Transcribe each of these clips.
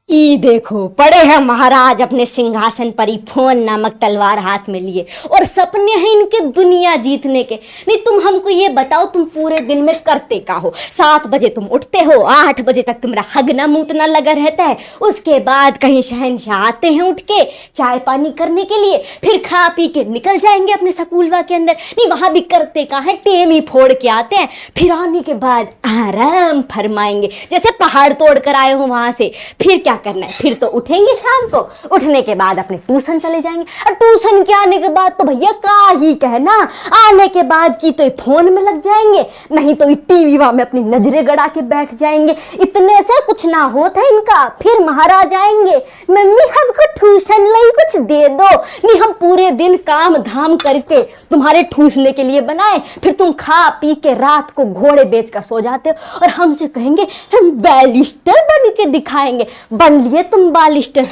ई देखो पड़े हैं महाराज अपने सिंहासन पर ही फोन नामक तलवार हाथ में लिए और सपने हैं इनके दुनिया जीतने के। नहीं तुम हमको ये बताओ तुम पूरे दिन में करते क्या हो। 7 बजे तुम उठते हो, 8 बजे तक तुम्हारा हगना मूतना लगा रहता है। उसके बाद कहीं शहंशाह आते हैं उठ के चाय पानी करने के लिए, फिर खा पी के निकल जाएंगे अपने स्कूलवा के अंदर। नहीं वहां भी करते क्या है, टेम ही फोड़ के आते हैं, फिर आने के बाद आराम फरमाएंगे जैसे पहाड़ तोड़ कर आए हो वहां से। फिर क्या करना है, फिर तो उठेंगे शाम को, उठने के बाद अपने ट्यूशन चले जाएंगे और ट्यूशन के आने के बाद तो भैया का ही कहना, आने के बाद की तो फोन में लग जाएंगे, नहीं तो टीवी में अपनी नजरें गड़ा के बैठ जाएंगे। इतने से कुछ ना होता है इनका। फिर महाराज आएंगे, मम्मी हमको ट्यूशन लाई कुछ दे दो। नहीं हम पूरे दिन काम धाम करके तुम्हारे ठूसने के लिए बनाए, फिर तुम खा पी के रात को घोड़े बेच कर सो जाते हो और हमसे कहेंगे हम बैलिस्टर बन के दिखाएंगे। बन लिए तुम बैलिस्टर।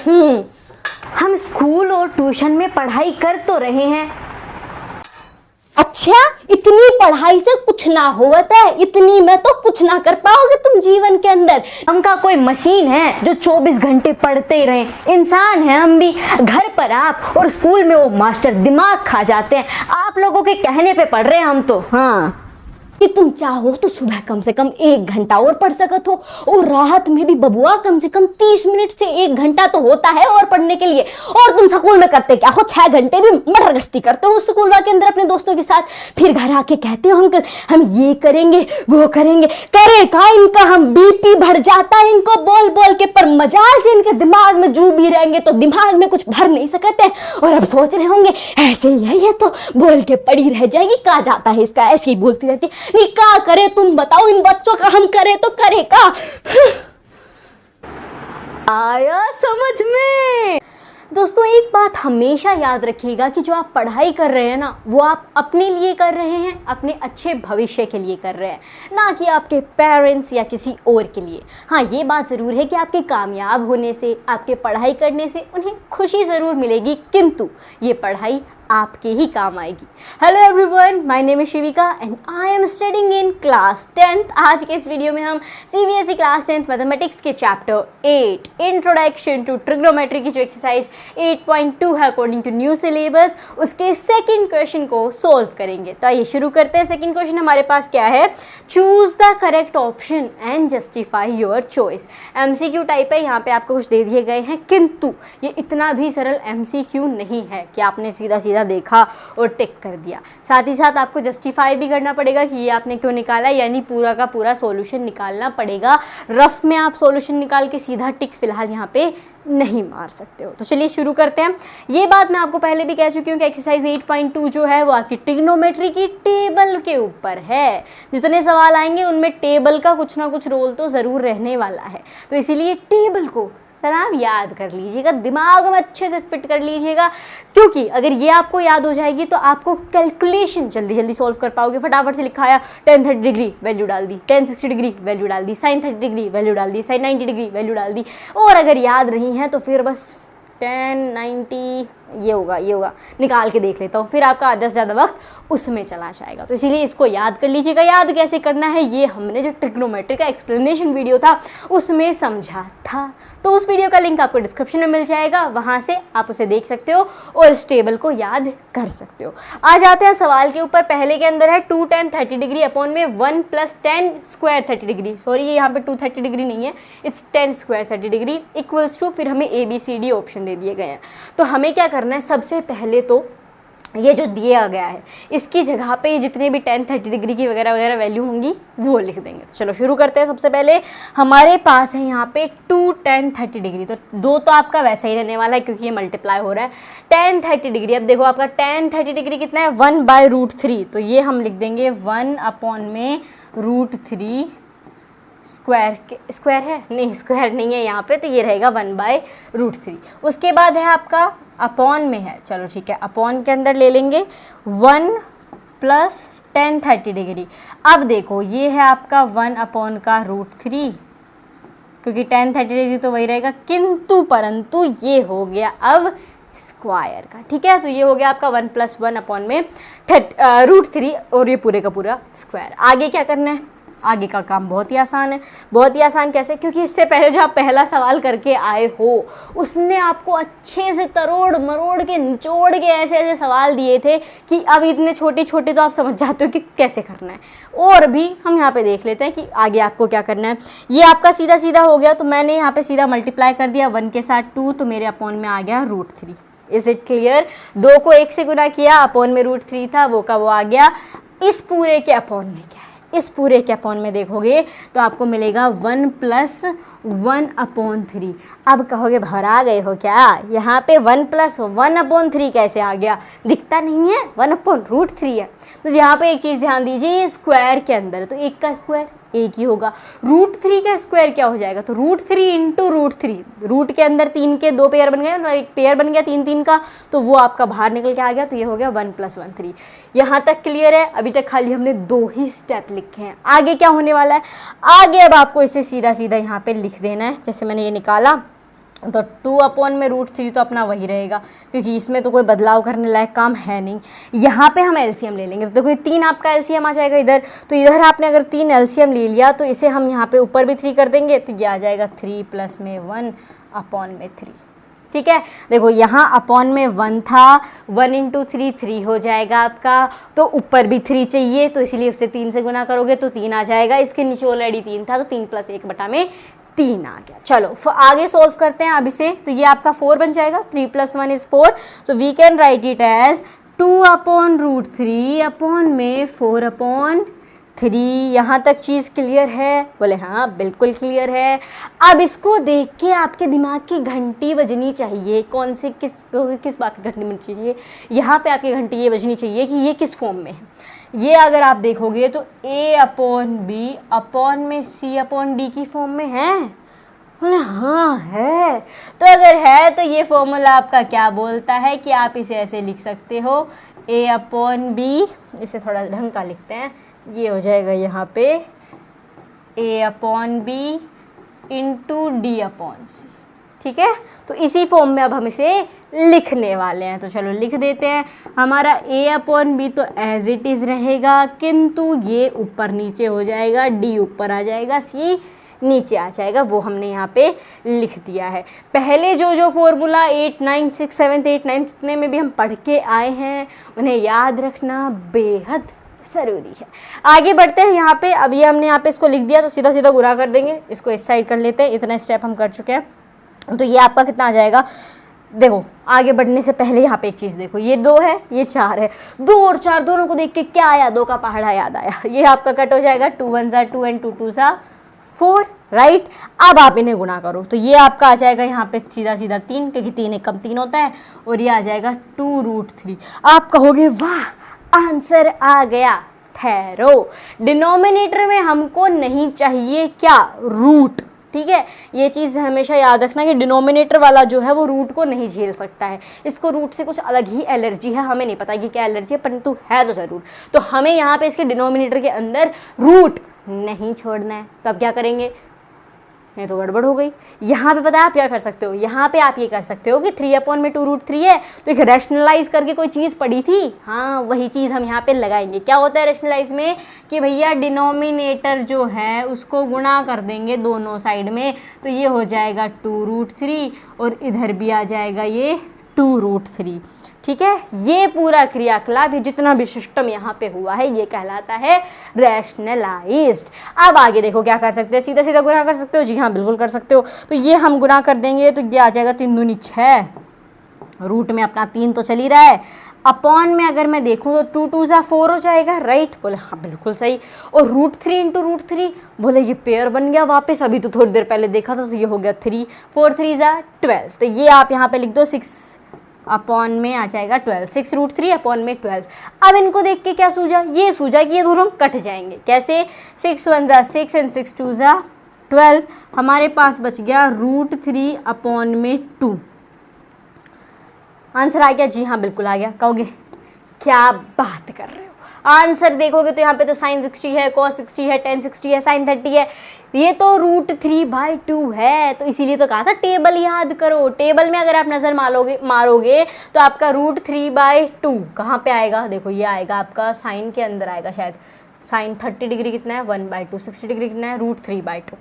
हम स्कूल और ट्यूशन में पढ़ाई कर तो रहे हैं। अच्छा इतनी पढ़ाई से कुछ ना होता है, इतनी में तो कुछ ना कर पाओगे तुम जीवन के अंदर। हम का कोई मशीन है जो 24 घंटे पढ़ते ही रहे? इंसान है हम भी। घर पर आप और स्कूल में वो मास्टर दिमाग खा जाते हैं, आप लोगों के कहने पे पढ़ रहे हैं हम तो। हाँ कि तुम चाहो तो सुबह कम से कम 1 घंटा और पढ़ सकत हो, और राहत में भी बबुआ कम से कम 30 मिनट से 1 घंटा तो होता है और पढ़ने के लिए। और तुम स्कूल में करते क्या हो, 6 घंटे भी मटरगस्ती करते हो स्कूल के अंदर अपने दोस्तों के साथ। फिर घर आके कहते हो हम ये करेंगे वो करेंगे। करे का इनका, हम बीपी बढ़ जाता है इनको बोल बोल के, पर मजाल से इनके दिमाग में जू भी रहेंगे तो दिमाग में कुछ भर नहीं सकते। और अब सोच रहे होंगे ऐसे ही है ये तो बोल के पड़ी रह जाएगी, कहा जाता है इसका, ऐसे ही बोलती रहती। नहीं क्या करे तुम बताओ, इन बच्चों का हम करे तो करे का। आया समझ में? दोस्तों एक बात हमेशा याद रखिएगा कि जो आप पढ़ाई कर रहे हैं ना, वो आप अपने लिए कर रहे हैं, अपने अच्छे भविष्य के लिए कर रहे हैं, ना कि आपके पेरेंट्स या किसी और के लिए। हाँ ये बात ज़रूर है कि आपके कामयाब होने से, आपके पढ़ाई करने से उन्हें खुशी ज़रूर मिलेगी, किंतु ये पढ़ाई आपके ही काम आएगी। Hello everyone, my name is Shivika and I am studying in class 10th। आज के इस वीडियो में हम सीबीएसई क्लास 10th मैथमेटिक्स के चैप्टर 8 इंट्रोडक्शन टू ट्रिग्नोमेट्री की जो एक्सरसाइज 8.2 है अकॉर्डिंग टू न्यू सिलेबस, उसके सेकंड क्वेश्चन को सोल्व करेंगे। तो आइए शुरू करते हैं। सेकंड क्वेश्चन हमारे पास क्या है, choose the correct option and justify your choice. MCQ type है, यहाँ पे आपको कुछ दे दिए गए हैं, किंतु ये इतना भी सरल एमसीक्यू नहीं है कि आपने सीधा देखा और टिक कर दिया। साथ ही साथ आपको जस्टिफाई भी करना पड़ेगा कि ये आपने क्यों निकाला, यानी पूरा का पूरा सॉल्यूशन निकालना पड़ेगा। रफ में आप सॉल्यूशन निकाल के सीधा टिक फिलहाल यहाँ पे नहीं मार सकते हो। तो चलिए शुरू करते हैं। ये बात मैं आपको पहले भी कह चुकी हूँ कि एक्सरसाइज 8.2 जो है वो आपकी ट्रिग्नोमेट्री की टेबल के ऊपर है। जितने सवाल आएंगे उनमें टेबल का कुछ ना कुछ रोल तो ज़रूर रहने वाला है, तो इसीलिए टेबल को आप याद कर लीजिएगा, दिमाग में अच्छे से फिट कर लीजिएगा, क्योंकि अगर ये आपको याद हो जाएगी तो आपको कैलकुलेशन जल्दी जल्दी सॉल्व कर पाओगे। फटाफट से लिखाया, tan 30 डिग्री वैल्यू डाल दी, tan 60 डिग्री वैल्यू डाल दी, sin 30 डिग्री वैल्यू डाल दी, sin 90 डिग्री वैल्यू डाल दी। और अगर याद नहीं है तो फिर बस tan 90 ये होगा निकाल के देख लेता हूँ, फिर आपका आधा से ज़्यादा वक्त उसमें चला जाएगा। तो इसीलिए इसको याद कर लीजिएगा। याद कैसे करना है ये हमने जो ट्रिग्नोमेट्री का एक्सप्लेनेशन वीडियो था उसमें समझा था, तो उस वीडियो का लिंक आपको डिस्क्रिप्शन में मिल जाएगा, वहाँ से आप उसे देख सकते हो और इस टेबल को याद कर सकते हो। आ जाते हैं सवाल के ऊपर। पहले के अंदर है 2 tan 30 डिग्री अपॉन में 1 + tan स्क्वायर 30 डिग्री, सॉरी ये यहाँ पे 2 30 डिग्री नहीं है, it's tan square 30 degree equals to, फिर हमें ABCD ऑप्शन दे दिए गए हैं। तो हमें क्या करना है, सबसे पहले तो ये जो दिया गया है इसकी जगह पे जितने भी tan 30 डिग्री की वगैरह वगैरह वैल्यू होंगी वो लिख देंगे। तो चलो शुरू करते हैं। सबसे पहले हमारे पास है यहाँ पे 2 tan 30 डिग्री, तो 2 तो आपका वैसा ही रहने वाला है क्योंकि ये मल्टीप्लाई हो रहा है। tan 30 डिग्री, अब देखो आपका tan 30 डिग्री कितना है, 1/√3, तो ये हम लिख देंगे 1 अपॉन में √3 स्क्वायर है, नहीं स्क्वायर नहीं है यहाँ पे, तो ये रहेगा 1/√3। उसके बाद है आपका अपॉन में है, चलो ठीक है, अपॉन के अंदर ले लेंगे 1 + tan 30 डिग्री। अब देखो ये है आपका 1 अपॉन का √3, क्योंकि tan 30 डिग्री तो वही रहेगा, किंतु परंतु ये हो गया अब स्क्वायर का, ठीक है। तो ये हो गया आपका 1 + 1 अपॉन में √3 और ये पूरे का पूरा स्क्वायर। आगे क्या करना है, आगे का काम बहुत ही आसान है। बहुत ही आसान कैसे? क्योंकि इससे पहले जो आप पहला सवाल करके आए हो उसने आपको अच्छे से तरोड़ मरोड़ के निचोड़ के ऐसे ऐसे सवाल दिए थे कि अब इतने छोटे छोटे तो आप समझ जाते हो कि कैसे करना है। और भी हम यहाँ पे देख लेते हैं कि आगे आपको क्या करना है। ये आपका सीधा सीधा हो गया, तो मैंने यहाँ पे सीधा मल्टीप्लाई कर दिया 1 के साथ 2, तो मेरे अपॉन में आ गया √3। Is it clear? 2 को 1 से गुना किया, अपॉन में √3 था, वो का वो आ गया। इस पूरे के अपॉन में क्या है? इस पूरे के अपॉन में देखोगे तो आपको मिलेगा 1 + 1/3। अब कहोगे भरा गए हो क्या? यहाँ पे 1 + 1/3 कैसे आ गया? दिखता नहीं है, 1/√3 है। तो यहाँ पे एक चीज़ ध्यान दीजिए, ये स्क्वायर के अंदर है तो 1 का स्क्वायर 1 ही होगा। √3 का स्क्वायर क्या हो जाएगा? तो √3 × √3, रूट के अंदर 3 के 2 पेयर बन गए, मतलब एक पेयर बन गया 3 का, तो वो आपका बाहर निकल के आ गया, तो ये हो गया 1 + 1/3। यहाँ तक क्लियर है? अभी तक खाली हमने 2 ही स्टेप लिखे हैं। आगे क्या होने वाला है? आगे अब आपको इसे सीधा सीधा यहाँ पे लिख देना है। जैसे मैंने ये निकाला तो 2/√3 तो अपना वही रहेगा, क्योंकि इसमें तो कोई बदलाव करने लायक काम है नहीं। यहाँ पे हम एलसीएम ले लेंगे, तो देखो ये 3 आपका एलसीएम आ जाएगा इधर, तो इधर आपने अगर 3 एलसीएम ले लिया तो इसे हम यहाँ पे ऊपर भी 3 कर देंगे, तो ये आ जाएगा 3 + 1/3। ठीक है, देखो यहाँ अपॉन में 1 था, 1 × 3 3 हो जाएगा आपका, तो ऊपर भी 3 चाहिए, तो इसीलिए उससे 3 से गुना करोगे तो 3 आ जाएगा। इसके नीचे ऑलरेडी 3 था, तो 3 + 1/3 आ गया। चलो आगे सोल्व करते हैं अब इसे, तो ये आपका 4 बन जाएगा। 3 + 1 = 4, so we can write it as 2/√3 upon में 4/3। यहाँ तक चीज़ क्लियर है? बोले हाँ बिल्कुल क्लियर है। अब इसको देख के आपके दिमाग की घंटी बजनी चाहिए। कौन सी किस बात की घंटी बजनी चाहिए? यहाँ पे आपकी घंटी ये बजनी चाहिए कि ये किस फॉर्म में है। ये अगर आप देखोगे तो A/B अपॉन में C/D की फॉर्म में है। बोले हाँ है। तो अगर है तो ये फॉर्मूला आपका क्या बोलता है कि आप इसे ऐसे लिख सकते हो A/B, इसे थोड़ा ढंग का लिखते हैं, ये हो जाएगा यहाँ पे A/B × D/C। ठीक है, तो इसी फॉर्म में अब हम इसे लिखने वाले हैं। तो चलो लिख देते हैं। हमारा A/B तो एज इट इज़ रहेगा, किंतु ये ऊपर नीचे हो जाएगा, D ऊपर आ जाएगा, C नीचे आ जाएगा, वो हमने यहाँ पे लिख दिया है। पहले जो फॉर्मूला 8, 9, 6, 7, 8, 9 जितने में भी हम पढ़ के आए हैं उन्हें याद रखना बेहद ज़रूरी है। आगे बढ़ते हैं यहाँ पे। अब ये हमने यहाँ पे इसको लिख दिया, तो सीधा सीधा गुना कर देंगे। इसको इस साइड कर लेते हैं, इतना स्टेप हम कर चुके हैं। तो ये आपका कितना आ जाएगा? देखो आगे बढ़ने से पहले यहाँ पे एक चीज़ देखो, ये 2 है, ये 4 है। 2 और 4 दोनों को देख के क्या आया? 2 का पहाड़ा याद आया। ये आपका कट हो जाएगा, 2 × 1 = 2 and 2 × 2 = 4, राइट। अब आप इन्हें गुना करो, तो ये आपका आ जाएगा यहाँ पे सीधा सीधा 3, क्योंकि 3 1 = 3 होता है, और ये आ जाएगा 2√3। आप कहोगे वाह आंसर आ गया। ठहरो, डिनोमिनेटर में हमको नहीं चाहिए क्या? रूट। ठीक है, ये चीज़ हमेशा याद रखना कि डिनोमिनेटर वाला जो है वो रूट को नहीं झेल सकता है। इसको रूट से कुछ अलग ही एलर्जी है, हमें नहीं पता कि क्या एलर्जी है, परंतु है तो ज़रूर। तो हमें यहाँ पे इसके डिनोमिनेटर के अंदर रूट नहीं छोड़ना है। तो अब क्या करेंगे? नहीं तो गड़बड़ हो गई। यहाँ पे पता है आप क्या कर सकते हो? यहाँ पे आप ये कर सकते हो कि 3/√3 है, तो एक रैशनलाइज करके कोई चीज़ पड़ी थी, हाँ वही चीज़ हम यहाँ पे लगाएंगे। क्या होता है रैशनलाइज में? कि भैया डिनोमिनेटर जो है उसको गुणा कर देंगे दोनों साइड में, तो ये हो जाएगा 2√3 और इधर भी आ जाएगा ये 2√3। ठीक है, ये पूरा क्रियाकलाप, ये जितना भी सिस्टम यहाँ पे हुआ है ये कहलाता है रैशनलाइज्ड। अब आगे देखो क्या कर सकते हैं? सीधा सीधा गुना कर सकते हो? जी हाँ बिल्कुल कर सकते हो। तो ये हम गुना कर देंगे, तो ये आ जाएगा 3 दूनी 6, रूट में अपना 3 तो चल ही रहा है, अपॉन में अगर मैं देखूँ तो 2 × 2 = 4 हो जाएगा, राइट। बोले हाँ बिल्कुल सही। और √3 × √3, बोले ये पेयर बन गया वापस, अभी तो थोड़ी देर पहले देखा था, तो ये हो गया 3, 4 × 3 = 12। तो ये आप यहाँ पे लिख दो, 6 अपॉन में आ जाएगा 12, 6√3 अपॉन में 12। अब इनको देख के क्या सूझा? ये सूझा कि ये दोनों कट जाएंगे। कैसे? 6 × 1 = 6 and 6 × 2 = 12। हमारे पास बच गया √3 अपॉन में 2। आंसर आ गया? जी हाँ बिल्कुल आ गया। कहोगे क्या बात कर रहे हो? आंसर देखोगे तो यहाँ पे तो sin 60 है, cos 60 है, tan 60 है, sin 30 है, ये तो √3/2 है। तो इसीलिए तो कहा था टेबल याद करो। टेबल में अगर आप नज़र मारोगे तो आपका √3/2 कहाँ पे आएगा? देखो ये आएगा आपका साइन के अंदर आएगा, शायद साइन 30 डिग्री कितना है 1/2, 60 डिग्री कितना है √3/2,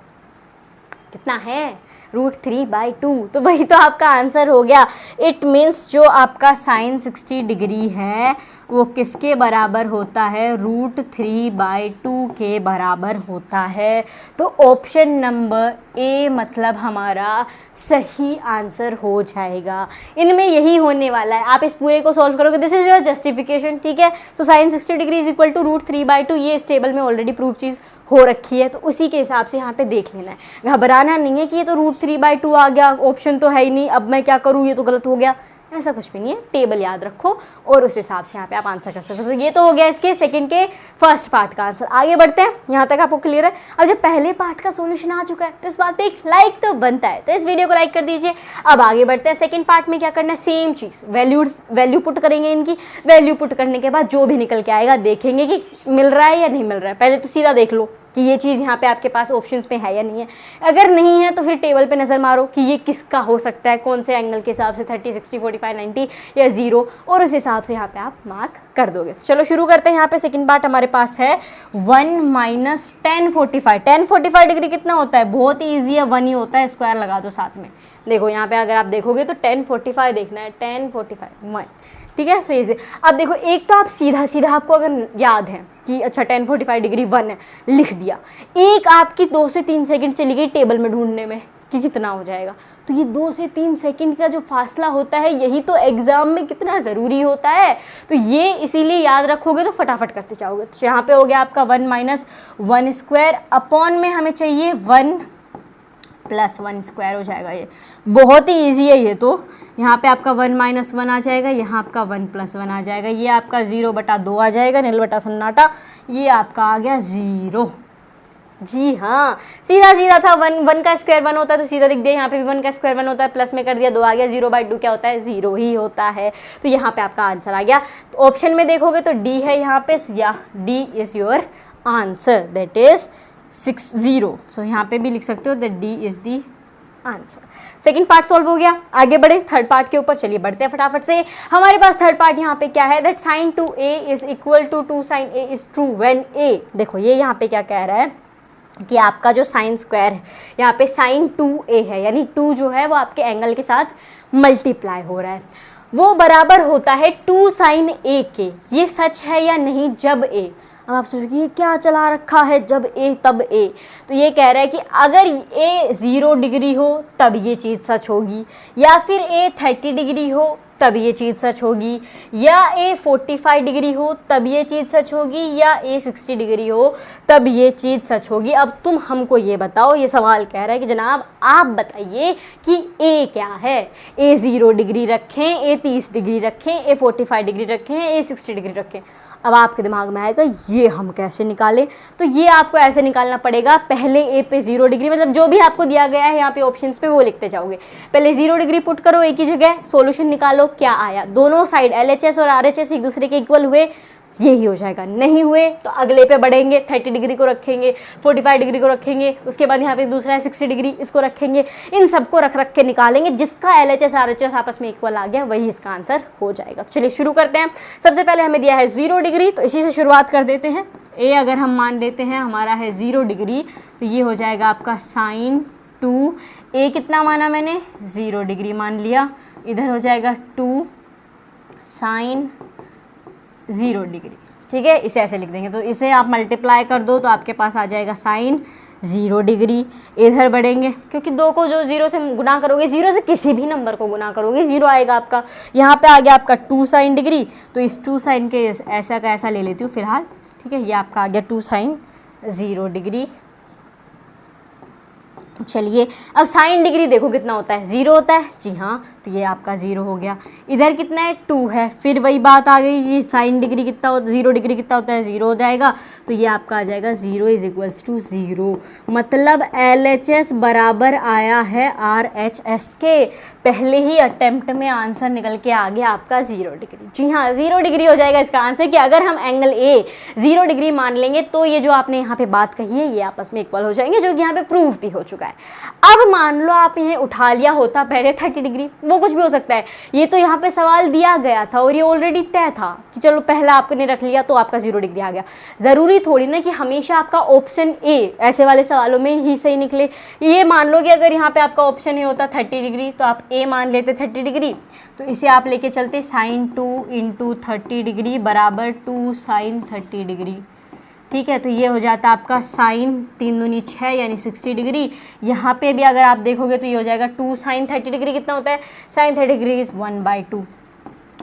कितना है √3/2। तो वही तो आपका आंसर हो गया। इट मीन्स जो आपका साइन 60 डिग्री है वो किसके बराबर होता है, √3/2 के बराबर होता है। तो ऑप्शन नंबर ए मतलब हमारा सही आंसर हो जाएगा। इनमें यही होने वाला है, आप इस पूरे को सॉल्व करोगे, दिस इज योर जस्टिफिकेशन, ठीक है। तो sine 60 degree is equal to √3/2, ये इस टेबल में ऑलरेडी प्रूव चीज़ हो रखी है, तो उसी के हिसाब से यहाँ पे देख लेना है। घबराना नहीं है कि ये तो √3/2 आ गया, ऑप्शन तो है ही नहीं, अब मैं क्या करूँ, ये तो गलत हो गया, ऐसा कुछ भी नहीं है। टेबल याद रखो और उस हिसाब से यहाँ पे आप आंसर कर सकते हो। तो ये तो हो गया इसके सेकंड के फर्स्ट पार्ट का आंसर। आगे बढ़ते हैं, यहाँ तक आपको क्लियर है। अब जब पहले पार्ट का सॉल्यूशन आ चुका है तो इस बात पे एक लाइक तो बनता है, तो इस वीडियो को लाइक कर दीजिए। अब आगे बढ़ते हैं, सेकंड पार्ट में क्या करना है, सेम चीज़, वैल्यू पुट करेंगे इनकी। वैल्यू पुट करने के बाद जो भी निकल के आएगा देखेंगे कि मिल रहा है या नहीं मिल रहा है। पहले तो सीधा देख लो कि ये चीज़ यहाँ पे आपके पास ऑप्शंस पे है या नहीं है। अगर नहीं है तो फिर टेबल पे नज़र मारो कि ये किसका हो सकता है, कौन से एंगल के हिसाब से, 30, 60, 45, 90 या 0, और उस हिसाब से यहाँ पे आप मार्क कर दोगे। चलो शुरू करते हैं। यहाँ पे सेकंड पार्ट हमारे पास है 1 - 1045। 1045 डिग्री कितना होता है, बहुत ही ईजी है, 1 ही होता है, स्क्वायर लगा दो साथ में। देखो यहाँ पे अगर आप देखोगे तो 1045 देखना है, 1045 1, ठीक है। सो ये अब देखो, एक तो आप सीधा आपको अगर याद है कि अच्छा 1045 डिग्री 1 है, लिख दिया। एक आपकी 2 से 3 सेकंड चली गई टेबल में ढूंढने में कि कितना हो जाएगा। तो ये 2 से 3 सेकंड का जो फासला होता है, यही तो एग्जाम में कितना ज़रूरी होता है। तो ये इसीलिए याद रखोगे तो फटाफट करते जाओगे। तो यहाँ पे हो गया आपका 1 - 1 स्क्वायर, अपॉन में हमें चाहिए 1 + 1 स्क्वायर हो जाएगा। ये बहुत ही ईजी है। ये तो यहाँ पे आपका 1 - 1 आ जाएगा, यहाँ आपका 1 + 1 आ जाएगा, ये आपका 0/2 आ जाएगा, नील बटा सन्नाटा, ये आपका आ गया 0। जी हाँ, सीधा था। 1 का स्क्वायर 1 होता है तो सीधा लिख दिया। यहाँ पे भी 1 का स्क्वायर 1 होता है, प्लस में कर दिया, 2 आ गया। 0/2 क्या होता है, 0 ही होता है। तो यहाँ पे आपका आंसर आ गया। तो ऑप्शन में देखोगे तो डी है यहाँ पे, या D is your answer, that is 60। सो यहाँ पे भी लिख सकते हो that D is the answer. Second part solve हो गया। आगे बढ़े थर्ड पार्ट के ऊपर, चलिए बढ़ते हैं फटाफट से। हमारे पास थर्ड पार्ट यहाँ पे क्या है, that sin 2a is equal to 2 sin a is true when a। देखो ये यहाँ पे क्या कह रहा है कि आपका जो साइन स्क्वायर है यहाँ पे sin 2a है, यानी 2 जो है वो आपके एंगल के साथ मल्टीप्लाई हो रहा है, वो बराबर होता है 2 sin a के। ये सच है या नहीं जब a। अब आप सोचोगे ये क्या चला रखा है, जब a तब a। तो ये कह रहा है कि अगर a 0 डिग्री हो तब ये चीज़ सच होगी, या फिर a 30 डिग्री हो तब ये चीज़ सच होगी, या a 45 डिग्री हो तब ये चीज़ सच होगी, या a 60 डिग्री हो तब ये चीज़ सच होगी। अब तुम हमको ये बताओ, ये सवाल कह रहा है कि जनाब आप बताइए कि a क्या है। a 0 डिग्री रखें, a 30 डिग्री रखें, a 45 डिग्री रखें, a 60 डिग्री रखें। अब आपके दिमाग में आएगा ये हम कैसे निकालें। तो ये आपको ऐसे निकालना पड़ेगा, पहले a पे 0 डिग्री, मतलब जो भी आपको दिया गया है यहाँ पे ऑप्शंस पे वो लिखते जाओगे। पहले 0 डिग्री पुट करो एक ही जगह, सॉल्यूशन निकालो क्या आया। दोनों साइड LHS और RHS एक दूसरे के इक्वल हुए, यही हो जाएगा। नहीं हुए तो अगले पे बढ़ेंगे, 30 डिग्री को रखेंगे, 45 डिग्री को रखेंगे, उसके बाद यहाँ पे दूसरा है 60 डिग्री, इसको रखेंगे। इन सबको रख के निकालेंगे, जिसका LHS RHS आपस में इक्वल आ गया वही इसका आंसर हो जाएगा। चलिए शुरू करते हैं। सबसे पहले हमें दिया है 0 डिग्री, तो इसी से शुरुआत कर देते हैं। ए अगर हम मान लेते हैं हमारा है 0 डिग्री, तो ये हो जाएगा आपका sin 2। ए कितना माना मैंने, 0 डिग्री मान लिया। इधर हो जाएगा 2 sin 0 डिग्री, ठीक है। इसे ऐसे लिख देंगे, तो इसे आप मल्टीप्लाई कर दो तो आपके पास आ जाएगा sin 0 डिग्री। इधर बढ़ेंगे, क्योंकि 2 को जो 0 से गुना करोगे, 0 से किसी भी नंबर को गुना करोगे 0 आएगा आपका। यहाँ पे आ गया आपका 2 sin डिग्री, तो इस 2 sin के ऐसा का ऐसा ले लेती हूँ फिलहाल, ठीक है। ये आपका आ गया 2 sin 0 डिग्री। चलिए अब साइन डिग्री देखो कितना होता है, 0 होता है। जी हाँ, तो ये आपका 0 हो गया। इधर कितना है, 2 है। फिर वही बात आ गई, ये साइन डिग्री कितना होता है, 0 डिग्री कितना होता है, 0 हो जाएगा। तो ये आपका आ जाएगा 0 = 0। मतलब LHS बराबर आया है RHS के। पहले ही अटेम्प्ट में आंसर निकल के आ गया आपका 0 डिग्री। जी हाँ, 0 डिग्री हो जाएगा इसका आंसर, कि अगर हम एंगल A 0 डिग्री मान लेंगे तो ये जो आपने यहाँ पे बात कही है ये आपस में इक्वल हो जाएंगे, जो कि यहाँ पे प्रूव भी हो चुका है। चुका है। अब मान लो आप ये उठा लिया होता पहले 30 डिग्री, वो कुछ भी हो सकता है, ये तो यहाँ पे सवाल दिया गया था और ये ऑलरेडी तय था कि चलो पहला आपने रख लिया तो आपका 0 डिग्री आ गया। ज़रूरी थोड़ी ना कि हमेशा आपका ऑप्शन ए ऐसे वाले सवालों में ही सही निकले। ये मान लो कि अगर यहाँ पे आपका ऑप्शन ए होता 30 डिग्री तो आप ए मान लेते 30 डिग्री, तो इसे आप लेके चलते sin 2 इंटू 30 डिग्री बराबर 2 sin 30 डिग्री। ठीक है, तो ये हो जाता है आपका साइन 3 दूनी 6 यानी 60 डिग्री। यहाँ पे भी अगर आप देखोगे तो ये हो जाएगा 2 sin 30 डिग्री कितना होता है, sin 30 डिग्री इज़ 1/2,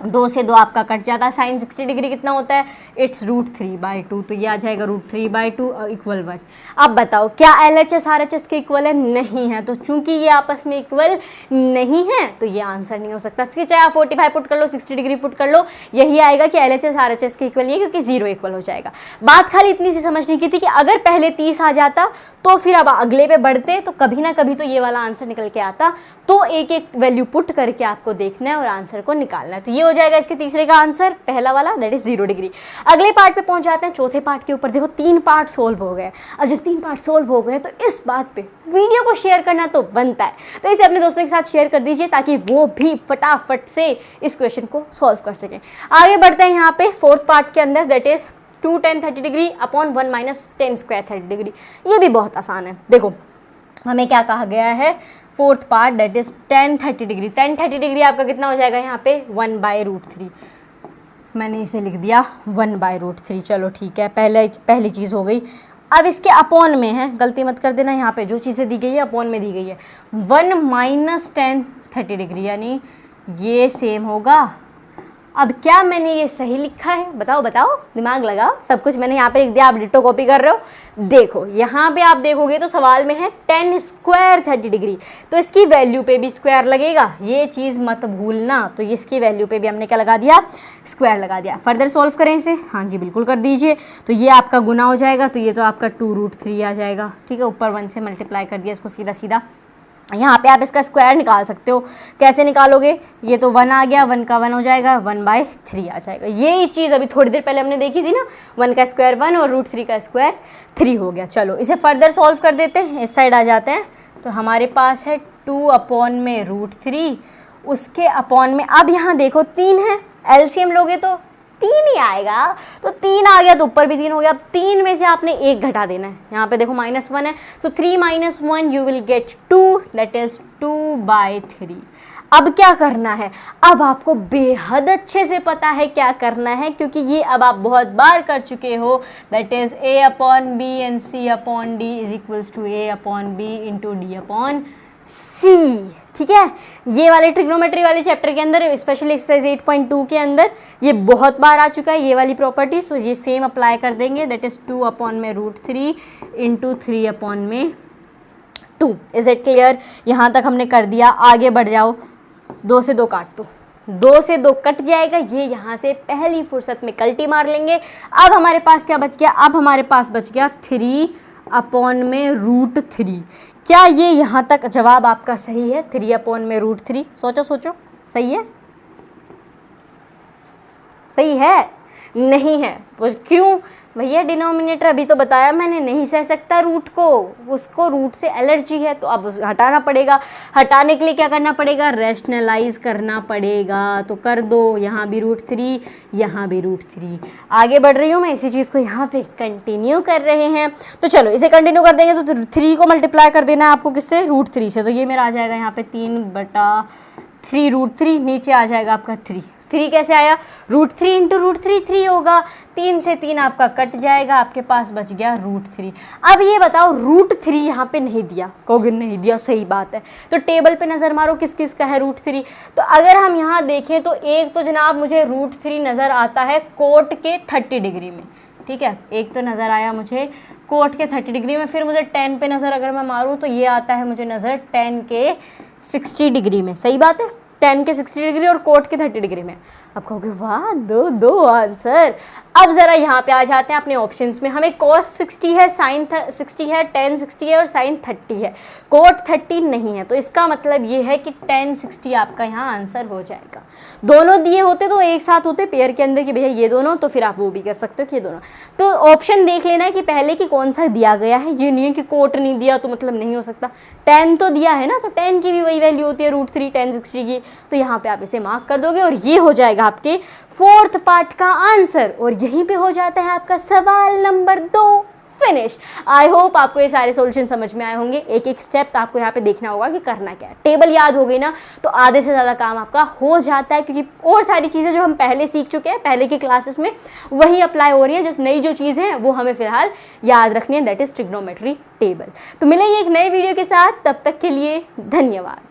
2 से 2 आपका कट जाता है। sin 60 डिग्री कितना होता है, इट्स √3/2, तो ये आ जाएगा √3/2 इक्वल 1। अब बताओ क्या LHS RHS के इक्वल है, नहीं है, तो चूंकि ये आपस में इक्वल नहीं है तो ये आंसर नहीं हो सकता। फिर चाहे आप 45 पुट कर लो, 60 डिग्री पुट कर लो, यही आएगा कि LHS RHS के इक्वल नहीं है, क्योंकि 0 इक्वल हो जाएगा। बात खाली इतनी सी समझने की थी कि अगर पहले 30 आ जाता तो फिर अब अगले पे बढ़ते तो कभी ना कभी तो ये वाला आंसर निकल के आता। तो एक एक वैल्यू पुट करके आपको देखना है और आंसर को निकालना है। तो ये हो जाएगा इसके तीसरे का आंसर, पहला वाला, दैट इज 0 डिग्री। अगले पार्ट पे पहुंच जाते हैं, चौथे पार्ट के ऊपर। देखो 3 पार्ट सोल्व हो गए। अब जब 3 पार्ट सोल्व हो गए तो इस बात पे वीडियो को शेयर करना तो बनता है, तो इसे अपने दोस्तों के साथ शेयर कर दीजिए ताकि वो भी फटाफट से इस क्वेश्चन को सॉल्व कर सकें। आगे बढ़ते हैं यहाँ पे 4th पार्ट के अंदर, that is 2 tan 30 degree upon 1 minus tan square 30 degree. ये भी बहुत आसान है। देखो हमें क्या कहा गया है, 4th part that is tan 30 degree. tan 30 degree आपका कितना हो जाएगा यहाँ पे 1/√3। मैंने इसे लिख दिया 1/√3। चलो ठीक है, पहली चीज़ हो गई। अब इसके अपॉन में है, गलती मत कर देना, यहाँ पे जो चीज़ें दी गई है अपॉन में दी गई है। 1 माइनस tan 30 डिग्री यानी ये सेम होगा। अब क्या मैंने ये सही लिखा है, बताओ बताओ, दिमाग लगाओ। सब कुछ मैंने यहाँ पे लिख दिया, आप डिटो कॉपी कर रहे हो। देखो यहाँ पे आप देखोगे तो सवाल में है tan स्क्वायर 30 डिग्री, तो इसकी वैल्यू पे भी स्क्वायर लगेगा, ये चीज़ मत भूलना। तो इसकी वैल्यू पे भी हमने क्या लगा दिया, स्क्वायर लगा दिया। फर्दर सॉल्व करें इसे, हाँ जी बिल्कुल कर दीजिए। तो ये आपका गुना हो जाएगा, तो ये तो आपका 2√3 आ जाएगा। ठीक है, ऊपर 1 से मल्टीप्लाई कर दिया इसको सीधा सीधा। यहाँ पे आप इसका स्क्वायर निकाल सकते हो। कैसे निकालोगे, ये तो 1 आ गया, 1 का 1 हो जाएगा, 1/3 आ जाएगा। यही चीज़ अभी थोड़ी देर पहले हमने देखी थी ना, 1 का स्क्वायर 1 और √3 का स्क्वायर 3 हो गया। चलो इसे फर्दर सॉल्व कर देते हैं, इस साइड आ जाते हैं। तो हमारे पास है 2 अपॉन में √3, उसके अपॉन में अब यहाँ देखो 3 है, LCM लोगे तो 3 ही आएगा, तो 3 आ गया तो ऊपर भी 3 हो गया। अब 3 में से आपने 1 घटा देना है, यहाँ पे देखो -1 है, तो 3 - 1 you will get 2, that is 2/3। अब क्या करना है, अब आपको बेहद अच्छे से पता है क्या करना है, क्योंकि ये अब आप बहुत बार कर चुके हो। That is A/B and C/D is equals to A/B into D/C। ठीक है, ये वाले ट्रिग्नोमेट्री वाले चैप्टर के अंदर, स्पेशली एक्सरसाइज 8.2 के अंदर ये बहुत बार आ चुका है ये वाली प्रॉपर्टी। सो ये सेम अप्लाई कर देंगे, दैट इज 2 अपॉन में √3 इंटू 3 अपॉन में 2। Is it clear? यहाँ तक हमने कर दिया, आगे बढ़ जाओ। 2 से 2 काट दो, 2 से 2 कट जाएगा, ये यहाँ से पहली फुर्सत में कल्टी मार लेंगे। अब हमारे पास क्या बच गया, अब हमारे पास बच गया 3 अपॉन में √3। क्या ये यहाँ तक जवाब आपका सही है, 3 अपॉन में √3? सोचो सोचो, सही है? सही है? नहीं है, क्यों भैया? डिनोमिनेटर अभी तो बताया मैंने, नहीं सह सकता रूट को, उसको रूट से एलर्जी है, तो अब हटाना पड़ेगा। हटाने के लिए क्या करना पड़ेगा, रैशनलाइज करना पड़ेगा। तो कर दो, यहाँ भी √3, यहाँ भी √3। आगे बढ़ रही हूँ मैं, इसी चीज़ को यहाँ पे कंटिन्यू कर रहे हैं। तो चलो इसे कंटिन्यू कर देंगे, तो 3 को मल्टीप्लाई कर देना है आपको किससे, √3 से। तो ये मेरा आ जाएगा यहाँ पे 3/3 √3, नीचे आ जाएगा आपका 3 कैसे आया, √3 इंटू √3 3 होगा, 3 से 3 आपका कट जाएगा, आपके पास बच गया √3। अब ये बताओ √3 यहाँ पे नहीं दिया, कहोगे नहीं दिया, सही बात है। तो टेबल पे नज़र मारो किस किस का है √3। तो अगर हम यहाँ देखें तो एक तो जनाब मुझे √3 नज़र आता है कोट के 30 डिग्री में। ठीक है, एक तो नज़र आया मुझे कोट के 30 डिग्री में। फिर मुझे 10 पे नज़र अगर मैं मारूँ तो ये आता है मुझे नज़र 10 के 60 डिग्री में। सही बात है, 10 के 60 डिग्री और कोट के 30 डिग्री में। अब कहोगे वाह दो दो आंसर। अब ज़रा यहाँ पे आ जाते हैं अपने ऑप्शंस में। हमें cos 60 है, sin 60 है, tan 60 है और sin 30 है, cot 30 नहीं है। तो इसका मतलब ये है कि tan 60 आपका यहाँ आंसर हो जाएगा। दोनों दिए होते तो एक साथ होते पेयर के अंदर कि भैया ये दोनों, तो फिर आप वो भी कर सकते हो कि ये दोनों। तो ऑप्शन देख लेना है कि पहले कि कौन सा दिया गया है, ये नहीं है कि कोट नहीं दिया तो मतलब नहीं हो सकता। tan तो दिया है ना, तो tan की भी वही वैल्यू होती है √3 tan 60 की। तो यहाँ पे आप इसे मार्क कर दोगे और ये हो जाएगा आपके 4th पार्ट का आंसर। और यहीं पे हो जाता है आपका सवाल नंबर 2 फिनिश। आई होप आपको ये सारे सॉल्यूशन समझ में आए होंगे। एक एक स्टेप आपको यहाँ पे देखना होगा कि करना क्या है। टेबल याद हो गई ना, तो आधे से ज़्यादा काम आपका हो जाता है, क्योंकि और सारी चीज़ें जो हम पहले सीख चुके हैं पहले की क्लासेस में वही अप्लाई हो रही है। जो नई जो चीज़ें हैं वो हमें फिलहाल याद रखनी है, दैट इज ट्रिग्नोमेट्री टेबल। तो मिलेंगे एक नए वीडियो के साथ, तब तक के लिए धन्यवाद।